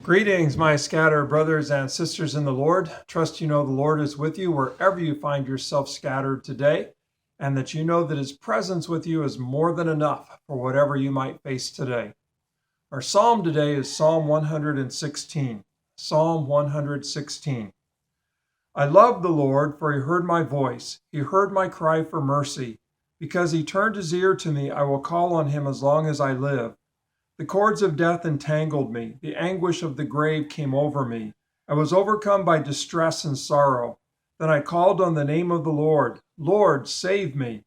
Greetings, my scattered brothers and sisters in the Lord. Trust you know the Lord is with you wherever you find yourself scattered today, and that you know that his presence with you is more than enough for whatever you might face today. Our psalm today is Psalm 116. Psalm 116. I love the Lord, for he heard my voice. He heard my cry for mercy. Because he turned his ear to me, I will call on him as long as I live. The cords of death entangled me. The anguish of the grave came over me. I was overcome by distress and sorrow. Then I called on the name of the Lord. Lord, save me.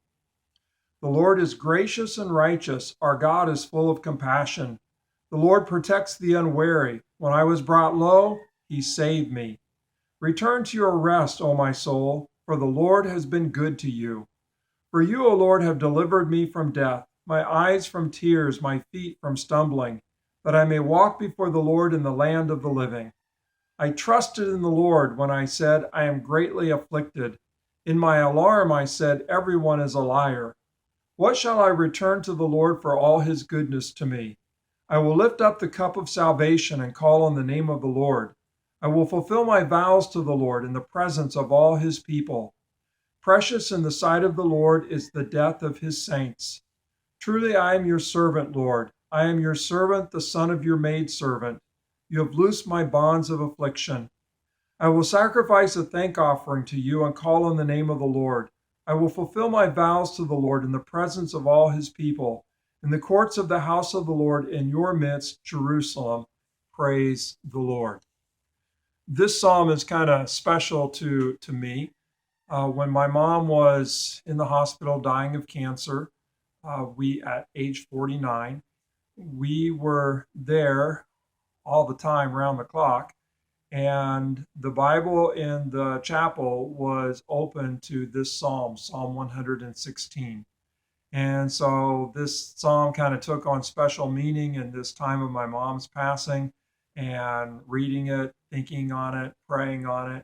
The Lord is gracious and righteous. Our God is full of compassion. The Lord protects the unwary. When I was brought low, he saved me. Return to your rest, O my soul, for the Lord has been good to you. For you, O Lord, have delivered me from death, my eyes from tears, my feet from stumbling, that I may walk before the Lord in the land of the living. I trusted in the Lord when I said, I am greatly afflicted. In my alarm I said, everyone is a liar. What shall I return to the Lord for all his goodness to me? I will lift up the cup of salvation and call on the name of the Lord. I will fulfill my vows to the Lord in the presence of all his people. Precious in the sight of the Lord is the death of his saints. Truly I am your servant, Lord. I am your servant, the son of your maidservant. You have loosed my bonds of affliction. I will sacrifice a thank offering to you and call on the name of the Lord. I will fulfill my vows to the Lord in the presence of all his people, in the courts of the house of the Lord in your midst, Jerusalem. Praise the Lord. This psalm is kind of special to me. When my mom was in the hospital dying of cancer, we at age 49, we were there all the time, round the clock, and the Bible in the chapel was open to this psalm, Psalm 116. And so this psalm kind of took on special meaning in this time of my mom's passing, and reading it, thinking on it, praying on it,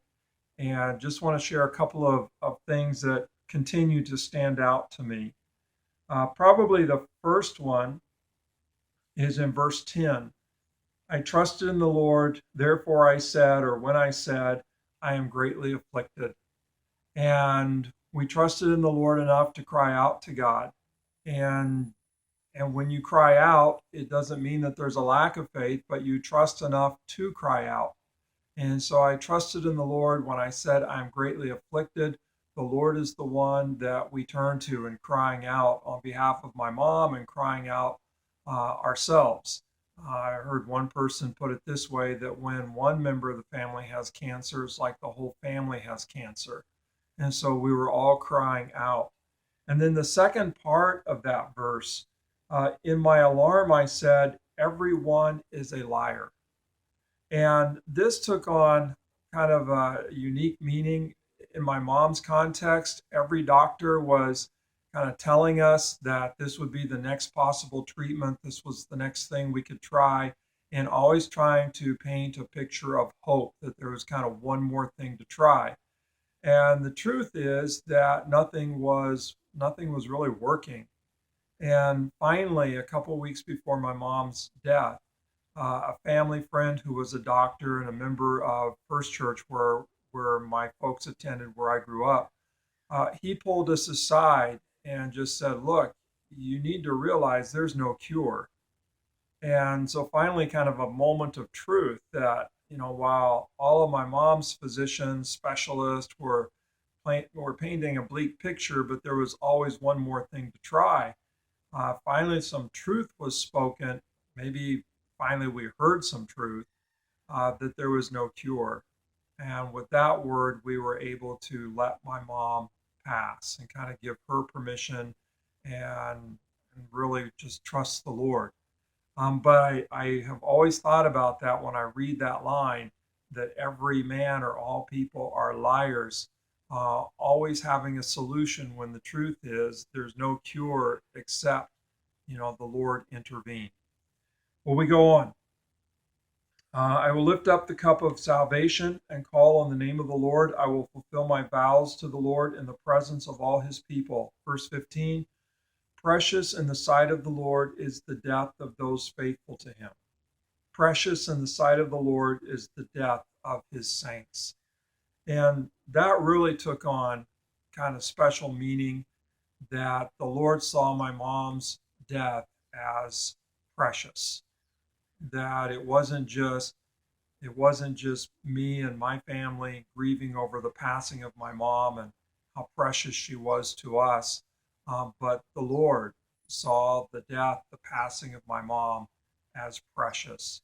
and just want to share a couple of things that continue to stand out to me. Probably the first one is in verse 10. I trusted in the Lord, therefore I said, or when I said, I am greatly afflicted. And we trusted in the Lord enough to cry out to God. And when you cry out, it doesn't mean that there's a lack of faith, but you trust enough to cry out. And so I trusted in the Lord when I said, I'm greatly afflicted. The Lord is the one that we turn to in crying out on behalf of my mom and crying out ourselves. I heard one person put it this way, that when one member of the family has cancer, it's like the whole family has cancer. And so we were all crying out. And then the second part of that verse, in my alarm, I said, everyone is a liar. And this took on kind of a unique meaning in my mom's context. Every doctor was kind of telling us that this would be the next possible treatment. This was the next thing we could try, and always trying to paint a picture of hope, that there was kind of one more thing to try. And the truth is that nothing was really working. And finally, a couple of weeks before my mom's death, a family friend who was a doctor and a member of First Church, where my folks attended, where I grew up, he pulled us aside and just said, "Look, you need to realize there's no cure." And so finally, kind of a moment of truth that, while all of my mom's physicians, specialists were painting a bleak picture, but there was always one more thing to try. Finally, some truth was spoken. Maybe finally we heard some truth, that there was no cure. And with that word, we were able to let my mom pass and kind of give her permission, and really just trust the Lord. But I have always thought about that when I read that line, that every man or all people are liars, always having a solution, when the truth is there's no cure except, the Lord intervene. Well, we go on. I will lift up the cup of salvation and call on the name of the Lord. I will fulfill my vows to the Lord in the presence of all his people. Verse 15, precious in the sight of the Lord is the death of those faithful to him. precious in the sight of the Lord is the death of his saints. And that really took on kind of special meaning, that the Lord saw my mom's death as precious, that it wasn't just me and my family grieving over the passing of my mom and how precious she was to us, but the Lord saw the death, the passing of my mom as precious,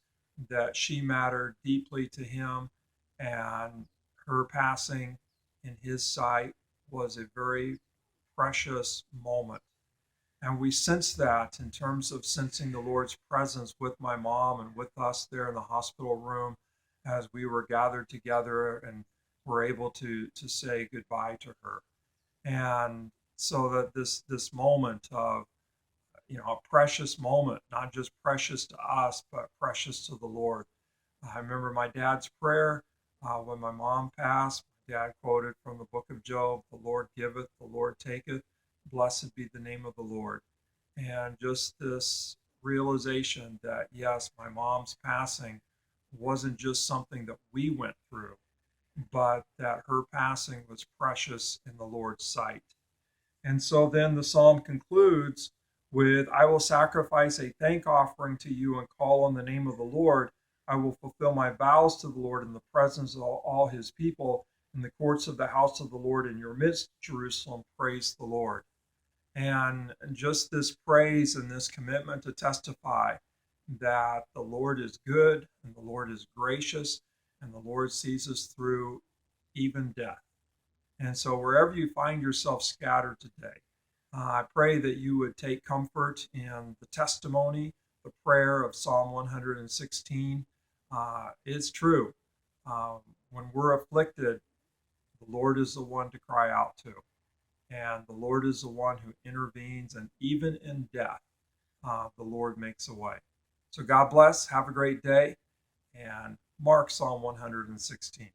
that she mattered deeply to him, and her passing in his sight was a very precious moment. And we sense that in terms of sensing the Lord's presence with my mom and with us there in the hospital room as we were gathered together and were able to say goodbye to her. And so that this moment of, a precious moment, not just precious to us, but precious to the Lord. I remember my dad's prayer when my mom passed. My dad quoted from the book of Job, "The Lord giveth, the Lord taketh. Blessed be the name of the Lord." And just this realization that, yes, my mom's passing wasn't just something that we went through, but that her passing was precious in the Lord's sight. And so then the psalm concludes with, "I will sacrifice a thank offering to you and call on the name of the Lord. I will fulfill my vows to the Lord in the presence of all his people, in the courts of the house of the Lord in your midst, Jerusalem. Praise the Lord." And just this praise and this commitment to testify that the Lord is good and the Lord is gracious and the Lord sees us through even death. And so wherever you find yourself scattered today, I pray that you would take comfort in the testimony, the prayer of Psalm 116. It's true. When we're afflicted, the Lord is the one to cry out to. And the Lord is the one who intervenes. And even in death, the Lord makes a way. So God bless. Have a great day. And mark Psalm 116.